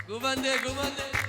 گوونده گوونده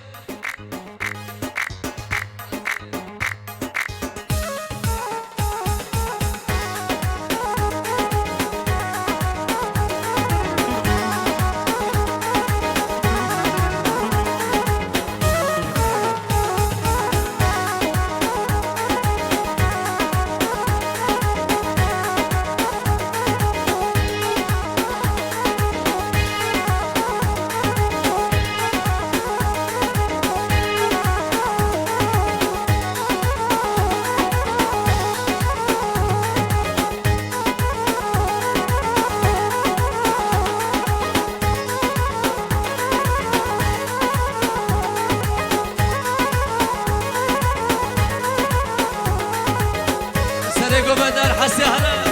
گوونده الحسی هلا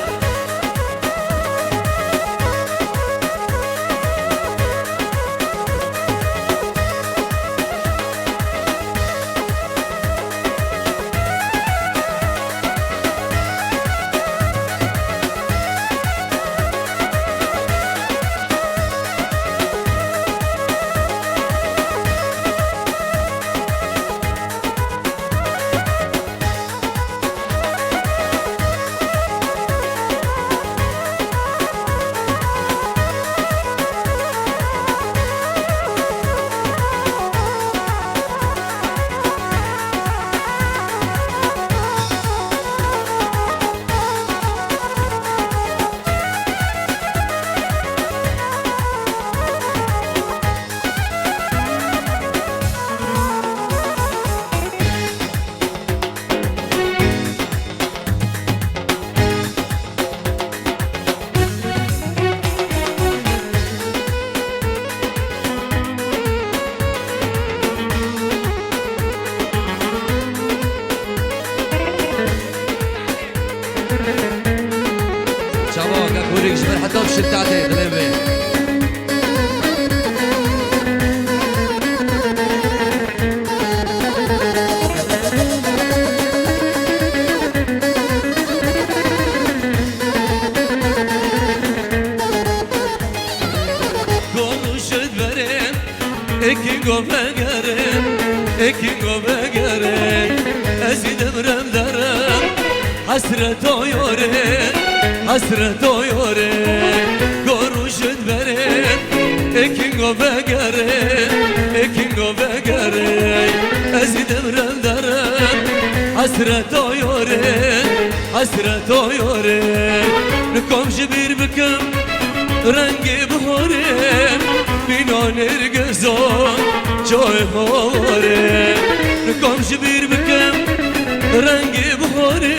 كوريك جبر حتى وش بتاعتي غلابة konuşup verin ekin gobegere ekin gobegere ezidem remdarım hasret oyore hasret oyore konuşup verin ekin gobegere ekin gobegere ezidem remdarım hasret oyore hasret oyore komşu bir bıkım rengi بخوره بینان ارگزان جای خواره نکامش بیر بکم رنگی بخوره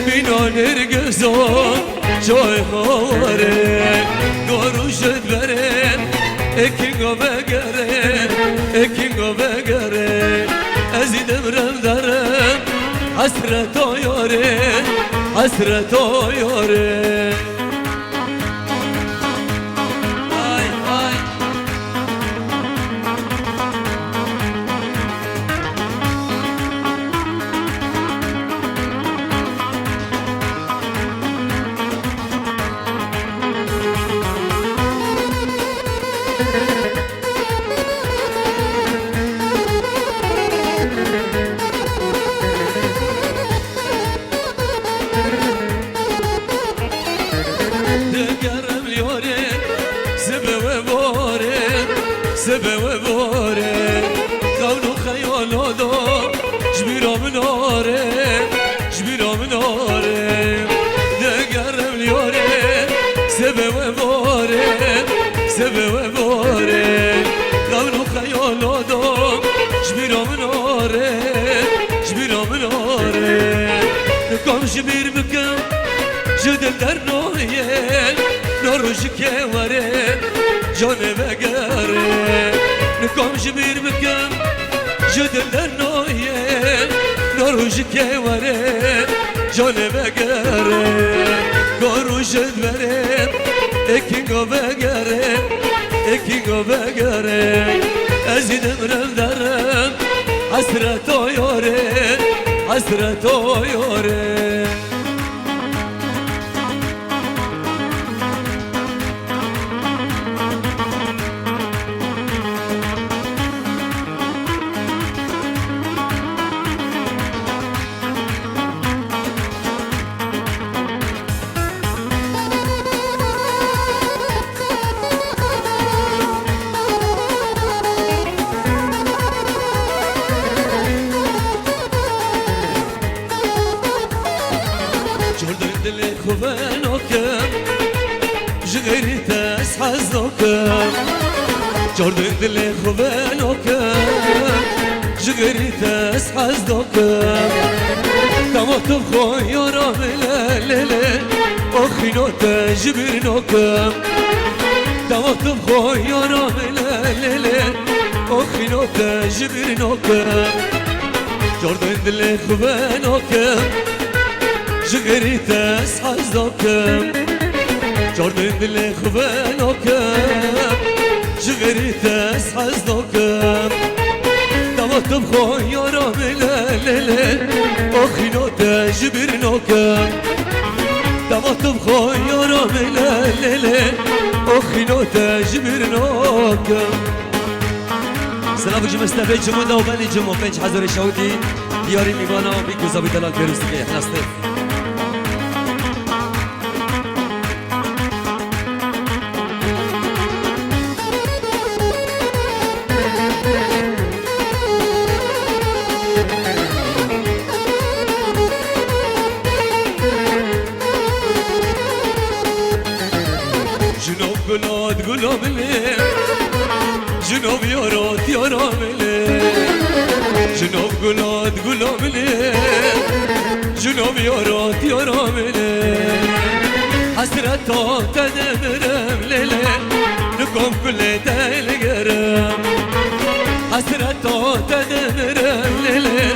بینان ارگزان جای خواره گاروشت بره اکینگا بگره اکینگا بگره ازیدم رم دارم حسرت آیاره حسرت آیاره سبه و باره قول و خیال آدم جبیرا مناره جبیرا مناره دگرم لیاره سبه و باره سبه و باره قول و خیال آدم جبیرا مناره جبیرا مناره نکام جبیر بکم جدل در نویه نروش که وره جانه بگره نکام جبیر بکم جدل در نویه نروش که وره جانه بگره گاروشت بره اکینگا بگره اکینگا بگره ازیدم رم درم حسرت آیاره حسرت آیاره نوکم جردن دل خوب نوکم جگری تس حز نوکم دماتم خواه یارم لیلی آخینو تجبیر نوکم دماتم خواه یارم لیلی آخینو تجبیر نوکم جردن دل خوب نوکم جگری تس حز نوکم جردن دل خوب نوکم جگری تس حز نوکم دماتم خواه یارم لیلی آخینو تجبیر نوکم دماتم خواه یارم لیلی آخینو تجبیر نوکم سلام جم استفید جمع دا و بلی جمع 5000 شهودی دیاری میوانا و بیگو زابی دلال پیروزی که احلاسته جنوب گلاد گلامله جنوب یارات یارامله جنوب گلاد گلامله جنوب یارات یارامله حسرت تا تدمرم لیلی نکم کل دل گرم حسرت تا تدمرم لیلی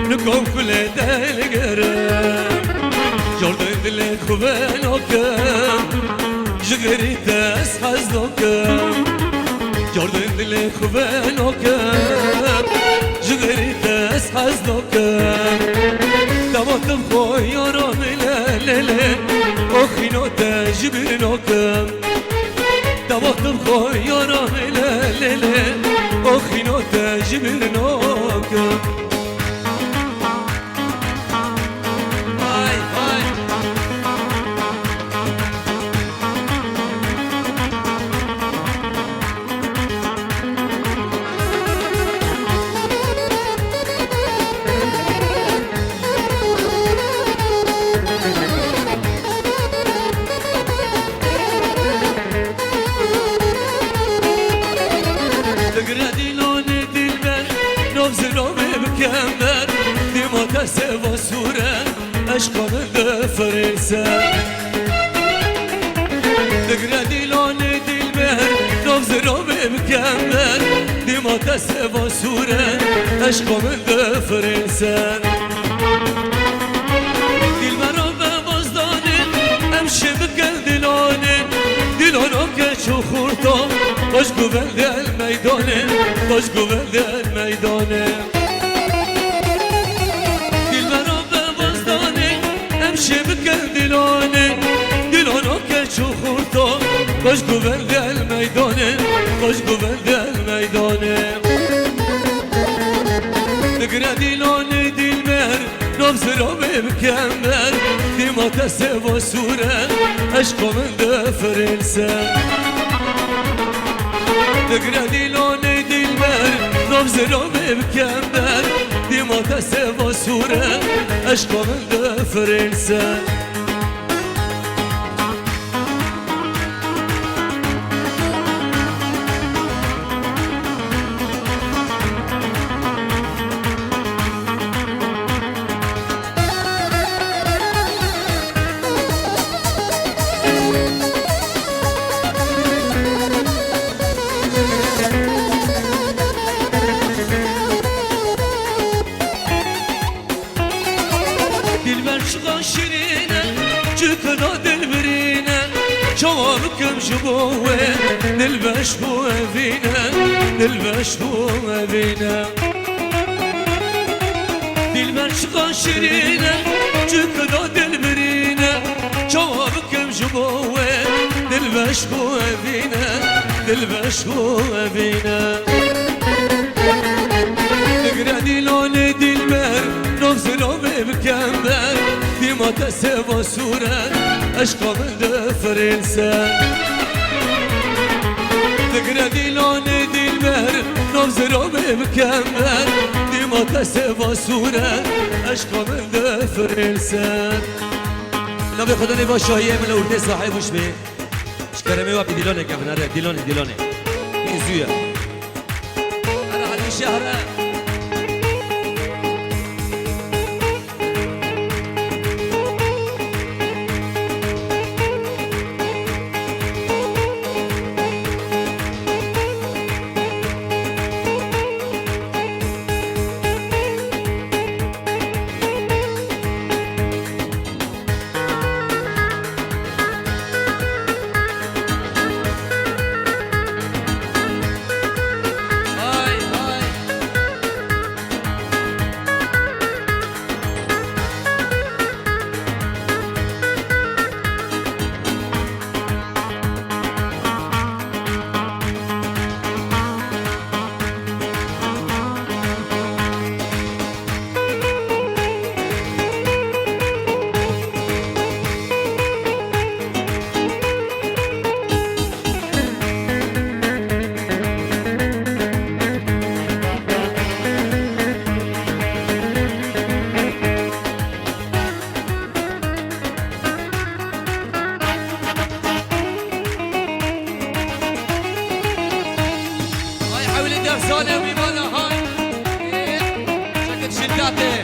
نکم کل دل گرم جردن دل خوب نکم جگری تس حز نکم جردن دل خوب نکم جگری تس حز نکم دماتم خواه یارم لیلی آخینو تجبیر نکم دماتم خواه یارم لیلی آخینو تجبیر نکم مكمل ديما تسوى صورة أشقى من ذفر إنسان تقرأ دي لون دي المهر نفس رامي مكمل ديما تسوى صورة أشقى من ذفر إنسان دي المرابة بصداني أمشي بكل دلاني دلانك شو خورطة تشكو بلد الميداني تشكو بلد الميداني امشي بكل دلاني دلانك شو خورطة تشكو بلد الميداني تشكو بلد الميداني نقرأ دلاني دي المهر نفس رامي مكمل ديما تسوى صورة أشقى من ذفر إنسان نقرأ دلاني دي المهر نفس رامي مكمل ديما تسوى صورة أشقى من ذفر إنسان شيرينه جكنا دلبرينه شوابكم جبوه نلبش هو فينا نلبش هو فينا دلبرشقا شيرينه جكنا دلبرينه شوابكم جبوه نلبش هو فينا نلبش هو فينا نقرأ دي لون دي المهر نفس رامي مكمل ديما تسوى صورة أشقى من ذفر إنسان نقرأ دي لون دي المهر نفس رامي مكمل ديما تسوى صورة أشقى من ذفر إنسان نبي خدني باشاهية من الأردن صاحب وش بيه برمی و دیلونه که بناره دیلونه این زویه انا علی شهره افسانه میمانه های شکل شدته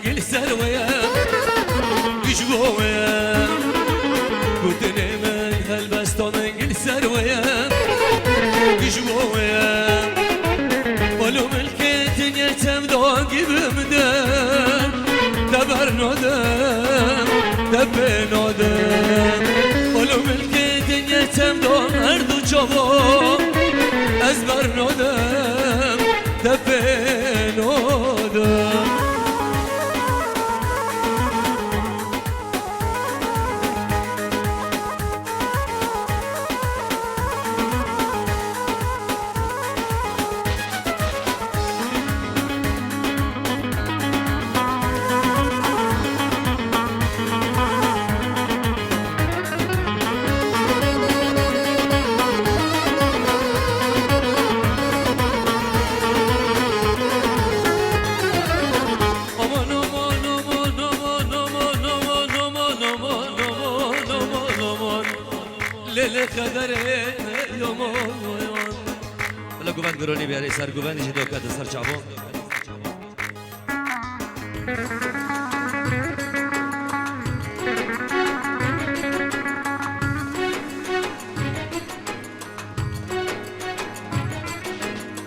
gel serveye güçvoye Kutene men helbestane gel serveye güçvoye Malum ülketin yetem doğa gibimden Tebernodem, tepenodem Malum ülketin yetem doğa erdu çavo Ezbernodem, tepenodem Lele kadere yaman گوند گرانی بیاری سر گوند جدو کد سر چابو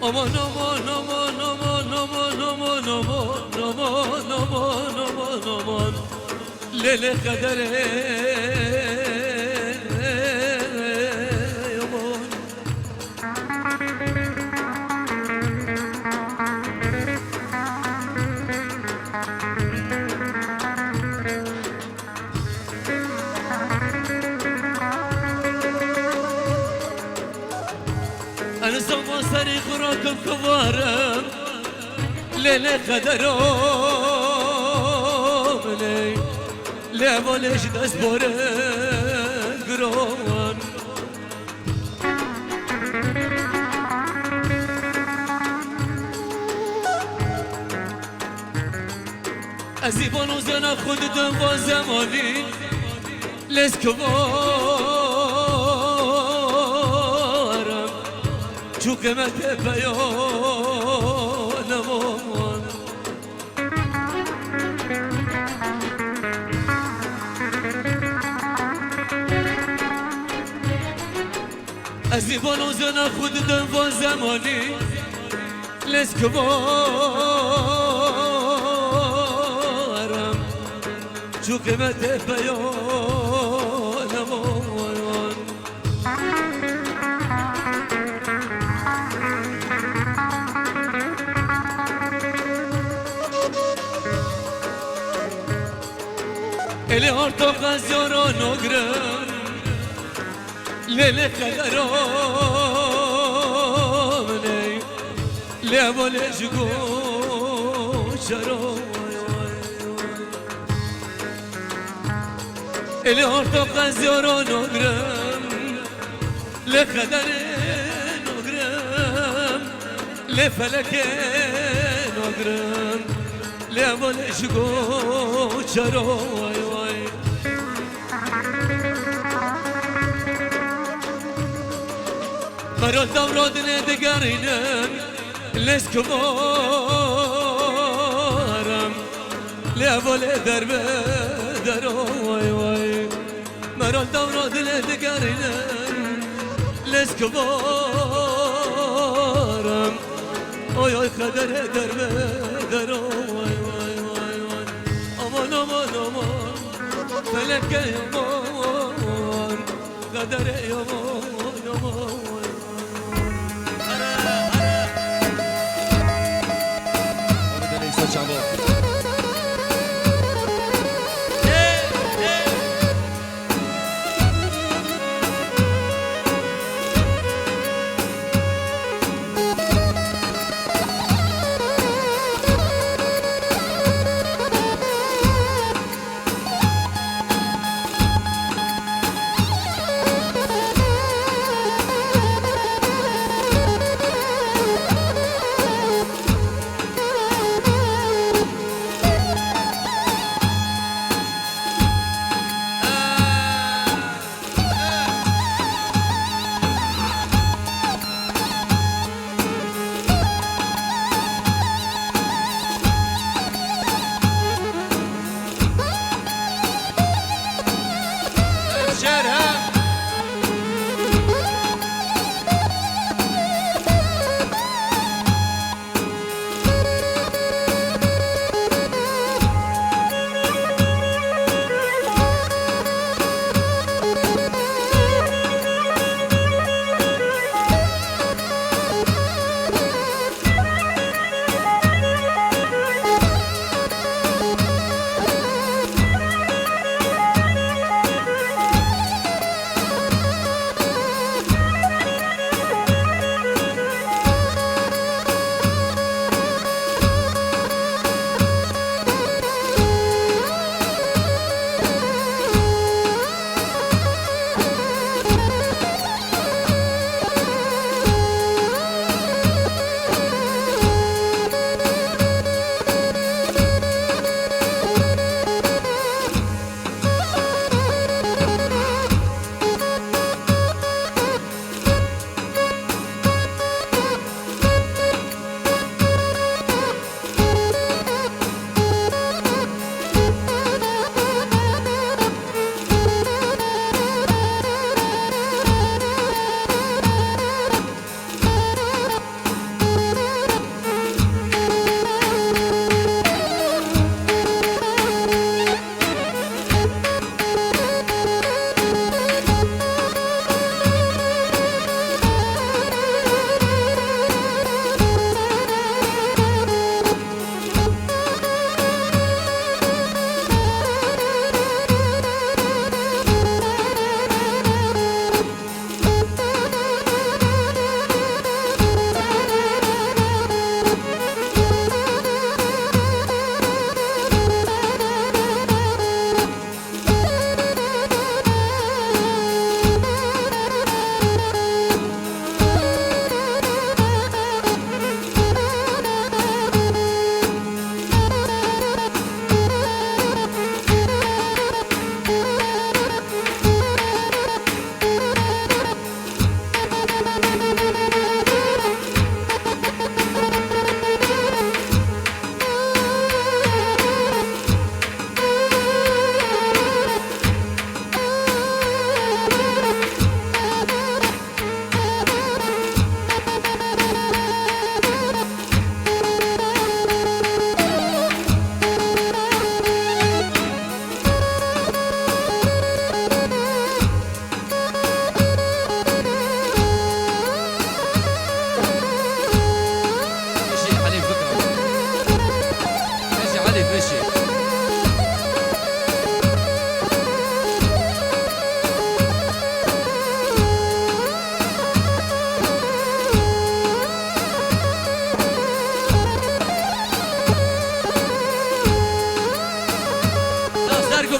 aman aman aman aman aman aman aman aman aman aman aman lele kadere aman أنا زمان سري خراكم كوارم ليلة قدرهم لي لا وليش دزبورن قرون أزيبان وزنا خود دنبا زماني لسكوارم چو قیمت بیانمان از دیوان و زن خود دنبان زمانی لسکوارم چو قیمت بیانمان Eli orta kazıyorum ogrum Lele kadarom ney Le vole jgo charo Eli orta kazıyorum ogrum Le kadarin ogrum Le felekin ogrum Le vole jgo charo مرا دوراد ندگرینم لسکوارم لیوال در بدر وای وای مرا دوراد ندگرینم لسکوارم آی آی قدر در بدر وای وای وای وای امان امان امان فلک امان قدر امان امان Çabuk.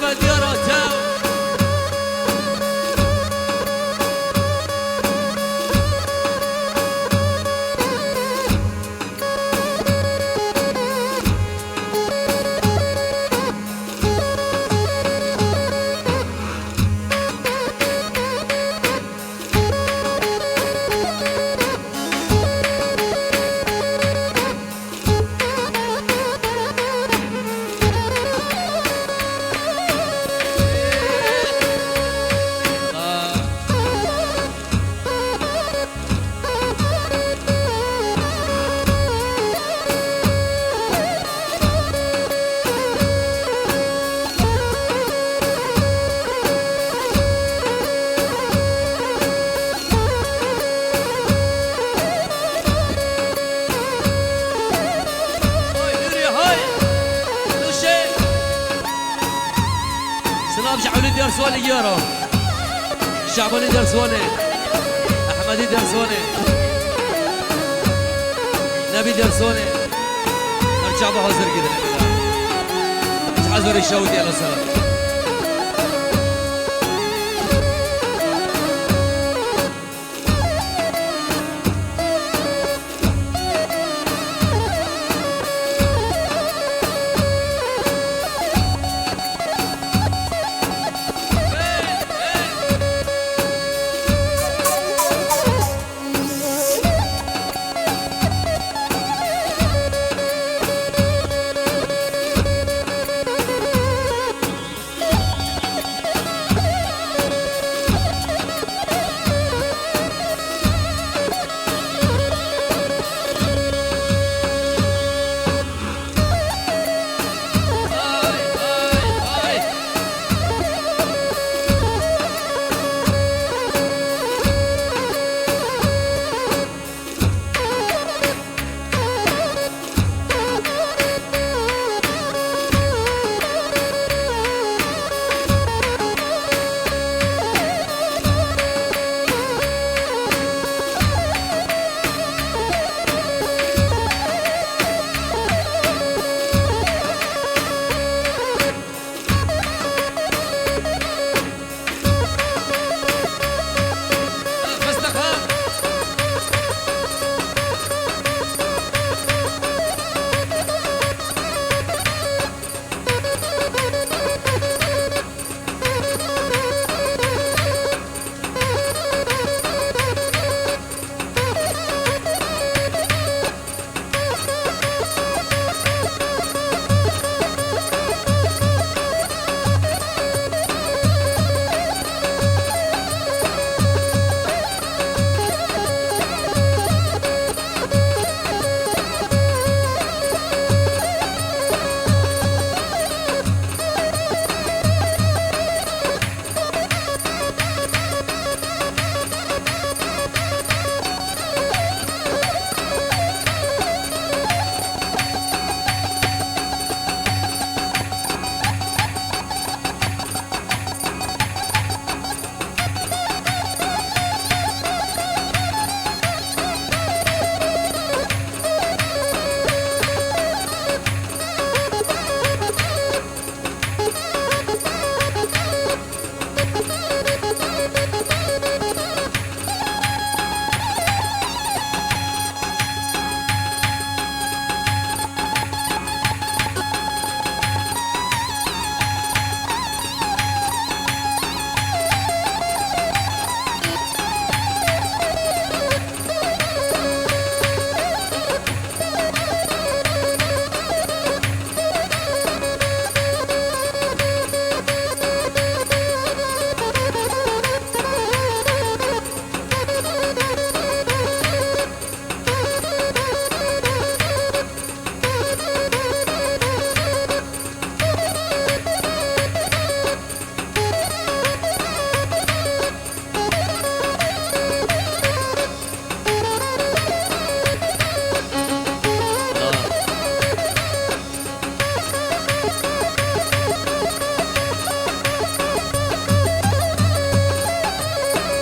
شباب ديارته شعبولي درسوني يارو شعبولي درسوني أحمدي درسوني نبي درسوني الشعب حاضر كده مش حاضر الشوتي على الصلاة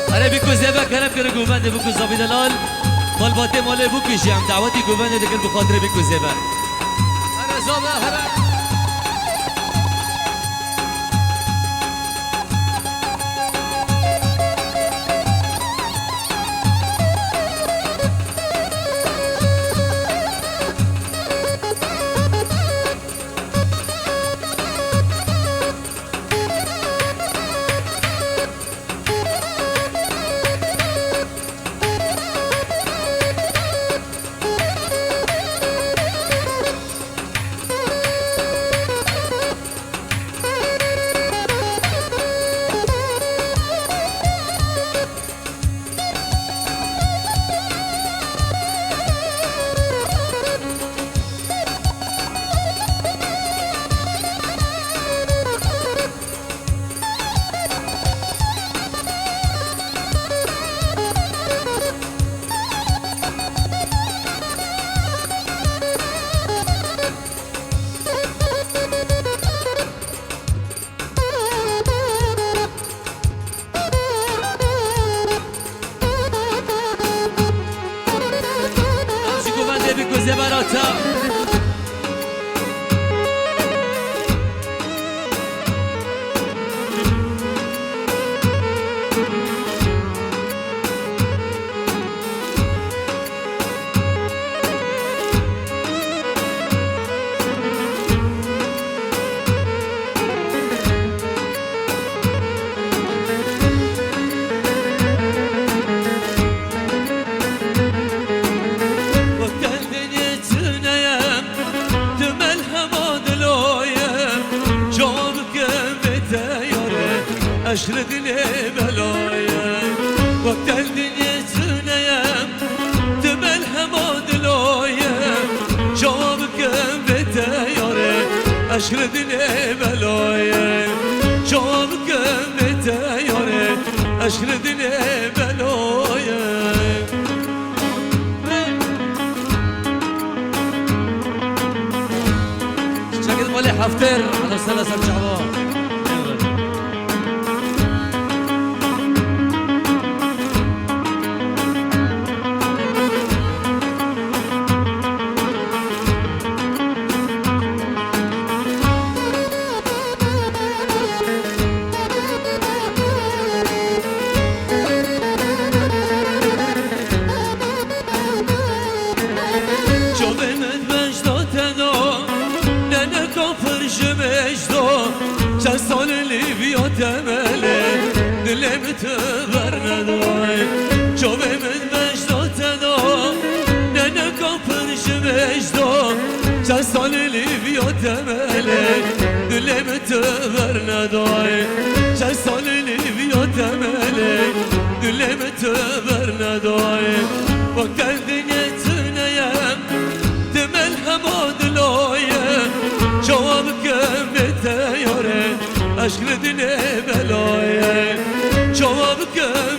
أنا بيكو زيبا كلام كنا جوفان بيكو زابي دلال طلباتي مالي بيكو جام دعوتي جوفان دكان بخاطر بيكو زيبا أنا زابا هلا عشر دنيا بلايا وقت الدنيا سنيم تبل هماد لايا جوابك بتياري عشر دنيا بلايا جوابك بتياري عشر دنيا بلايا شكل مالي حفتر على السلاسة الشعبان سال اللي بيتملي دلم تبر ندای جوه من مجدات دا ننه کافر شمجدا چند سال اللي بيتملي دلم تبر ندای چند سال اللي بيتملي دلم تبر ندای وقت الدنيا تنيم دمل هماد لايه جوابك بتياري عشق دنيا بلايا جوابك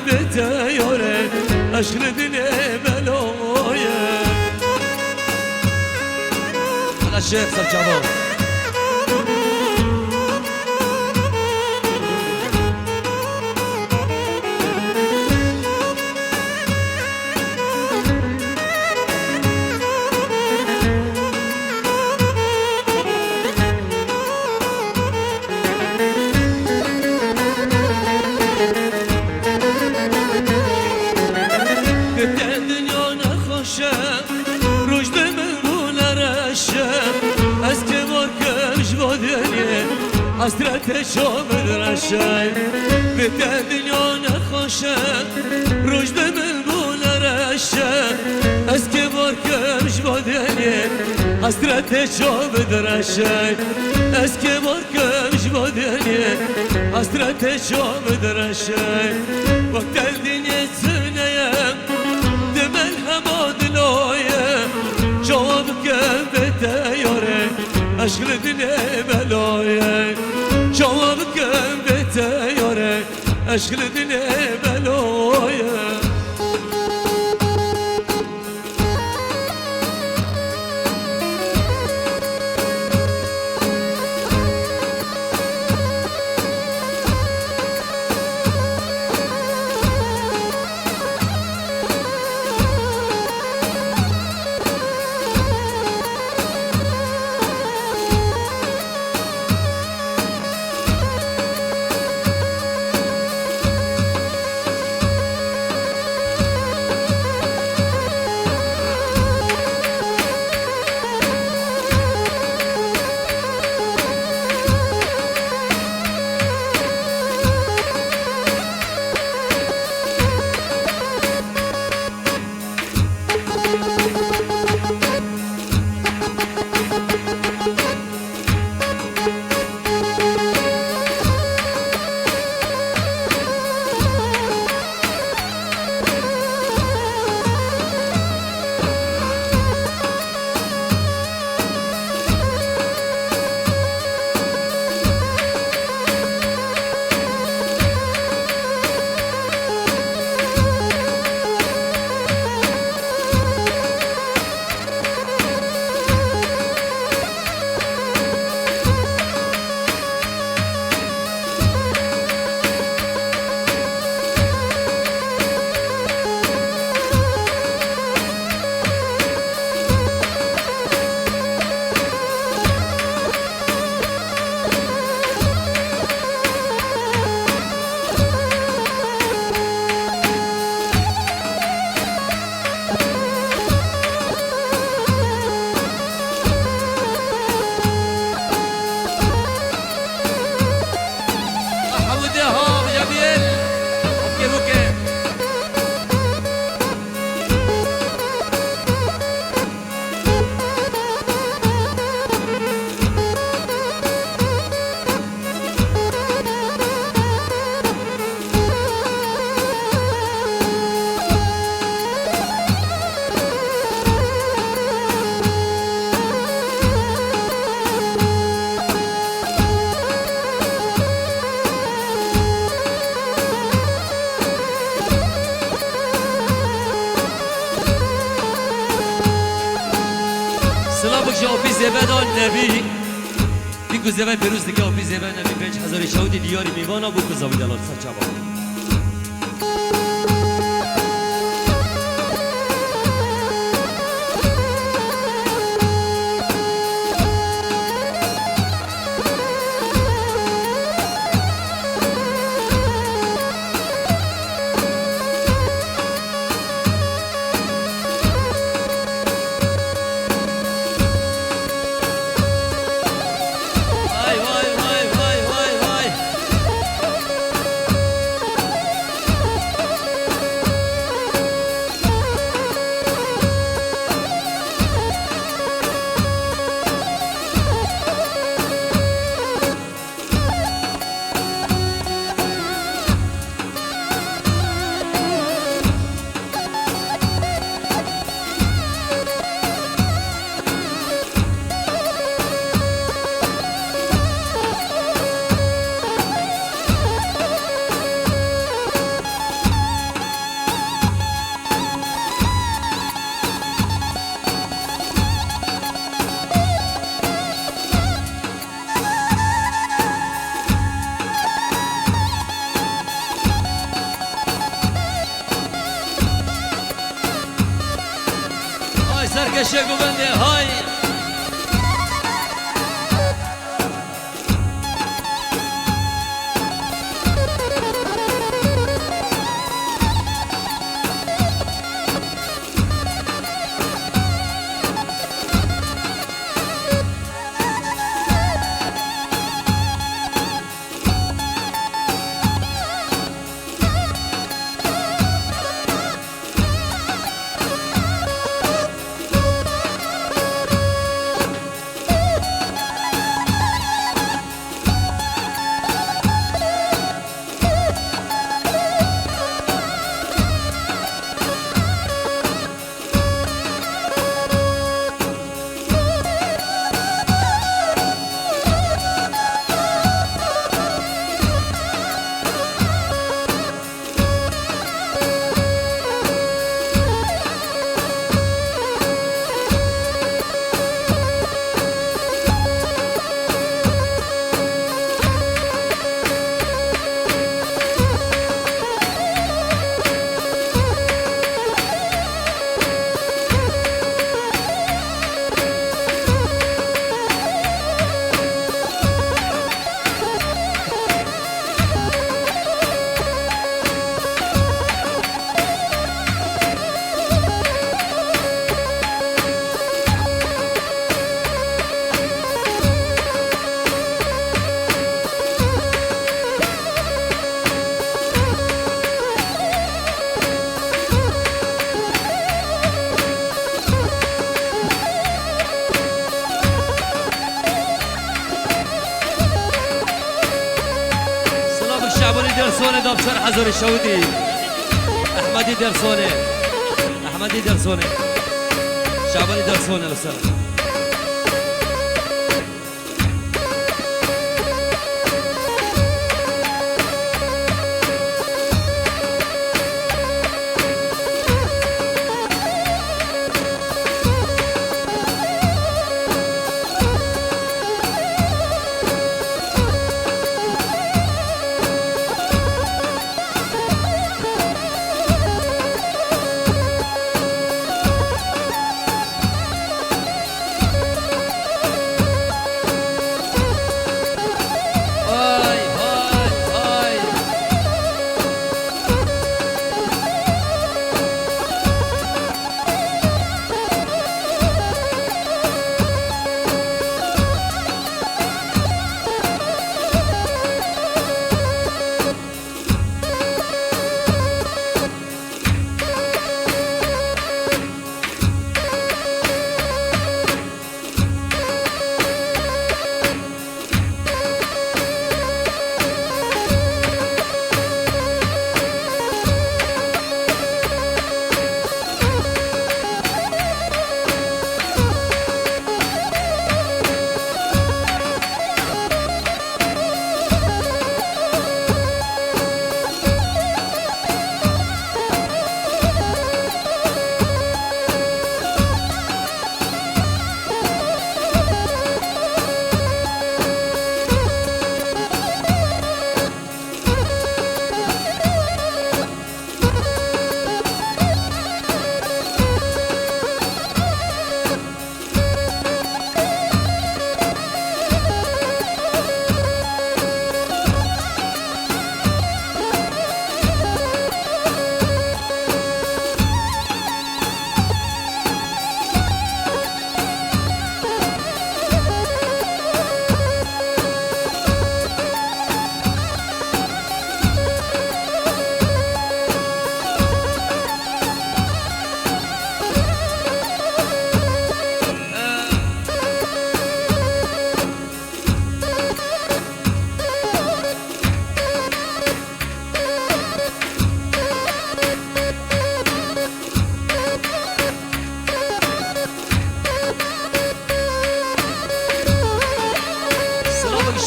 بتياري عشق دنيا بلايا على الشيخ سرجابو حسرت شامل رشای بده دنیا نخوشم رجد من بول رشم از که بار کمش بادنی حسرت شامل رشای از که بار کمش بادنی حسرت شامل رشای وقت الدنيا سنيم دمل هماد لایم جوابك بتياري عشق دنيا بلايا جوابك بتياري عشق دنيا بلايا زبد النبی دیگو زبد پیروز دیگه و بی زبد نبی 5000 شهودی دیاری میوانا بو کزاوی دلال سر چابا سرکشه گوبنده های درسونه دابشار حضور شودی احمدی درسونه احمدی درسونه شعبانی درسونه لسلام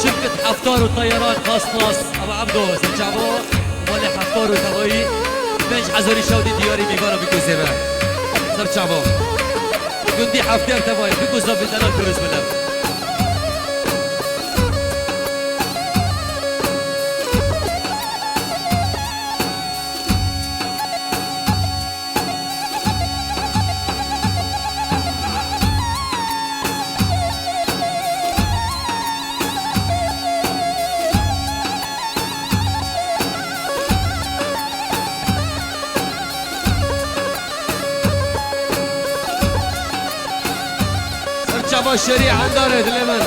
شركة حفتار وطيران خاص ناس أبو عبدو سرچابو مال حفتار وتوایی 5000 شودی دیاری میوانو بکو زیبه سرچابو گندی حفتار توایی بکو زبی دلال پیروز بلم سرچابو شریع انداره دلمن